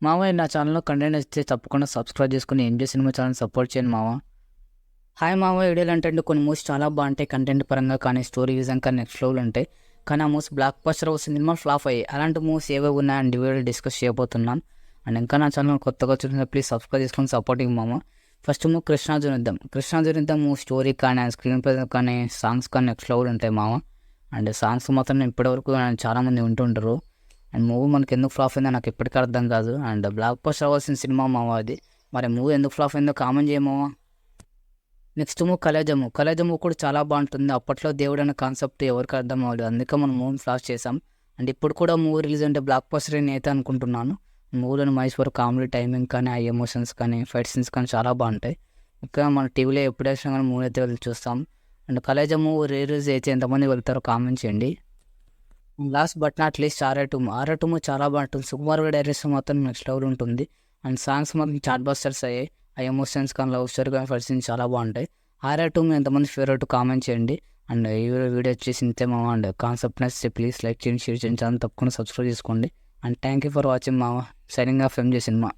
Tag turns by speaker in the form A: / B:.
A: మావయ్య నా ఛానల్‌లో కంటెంట్ నచ్చితే తప్పకుండా సబ్స్క్రైబ్ చేసుకొని ఎంజే సినిమా ఛానల్ సపోర్ట్ చేయండి మావ. హాయ్ మావ, వీడియోలు అంటే కొన్ని మూవీస్ చాలా బాగుంటాయి కంటెంట్ పరంగా కానీ, స్టోరీ విజన్ కానీ నెక్స్ట్ లెవెల్ ఉంటాయి. కానీ ఆ మూవీస్ బ్లాక్ బస్టర్ వస్తుంది, సినిమాలు ఫ్లాప్ అయ్యాయి. అలాంటి మూవీస్ ఏవేవి ఉన్నాయని వీడియోలో డిస్కస్ చేయబోతున్నాను. అండ్ ఇంకా నా ఛానల్ కొత్తగా వచ్చిన ప్లీజ్ సబ్స్క్రైబ్ చేసుకొని సపోర్ట్ ఇవ్వు మామ. ఫస్ట్ మూవీ కృష్ణార్జున యుద్ధం మూవీ స్టోరీ కానీ, స్క్రీన్ ప్లే కానీ, సాంగ్స్ కానీ నెక్స్ట్ లెవెల్ ఉంటాయి మామ. అండ్ సాంగ్స్ మాత్రం ఇప్పటివరకు చాలామంది వింటుంటారు. అండ్ మూవీ మనకి ఎందుకు ఫ్లాప్ అయిందో నాకు ఇప్పటికీ అర్థం కాదు. అండ్ బ్లాక్ బస్టర్ అవ్వాల్సిన సినిమా మావ అది. మరి మూవీ ఎందుకు ఫ్లాప్ అయిందో కామెంట్ చేయమావా. నెక్స్ట్ మూవీ కలేజము కూడా చాలా బాగుంటుంది. అప్పట్లో దేవుడు అనే కాన్సెప్ట్ ఎవరికి అర్థం అవ్వలేదు, అందుకే మనం మూవీ ఫ్లాష్ చేసాం. అండ్ ఇప్పుడు కూడా మూవీ రిలీజ్ అంటే బ్లాక్ బస్టర్ అని అయితే అనుకుంటున్నాను. మూవీలోని మహేశ్వర్ కామెడీ టైమింగ్ కానీ, ఆ ఎమోషన్స్ కానీ, ఫైట్ సీన్స్ కానీ చాలా బాగుంటాయి. ఇంకా మన టీవీలో ఎప్పుడు వేసినా కానీ మూవీ అయితే వెళ్ళి చూస్తాం. అండ్ కలేజము రిలీజ్ అయితే ఎంతమంది వెళ్తారో కామెంట్ చేయండి. Last but not least RR two చాలా బాగుంటుంది. సుకుమార్ డైరెక్షన్ మాత్రం నెక్స్ట్ లెవెల్ ఉంటుంది. అండ్ సాంగ్స్ మాత్రం చాట్ బస్టర్స్ అయ్యాయి. ఆ ఎమోషన్స్ కానీ, లవ్ స్టోరీ కానీ, ఫస్ట్ సీన్స్ చాలా బాగుంటాయి. ఆర్ఆర్2 ఎంతమంది ఫేవరెట్ కామెంట్ చేయండి. అండ్ ఈ వీడియో వచ్చేసి ఇంతే మామ. అండ్ కాన్సెప్ట్ నచ్చితే ప్లీజ్ లైక్ చేయండి, షేర్ చేయండి, ఛానల్ తప్పకుండా సబ్స్క్రైబ్ చేసుకోండి. And thank you for watching మామ. Signing off MJ cinema.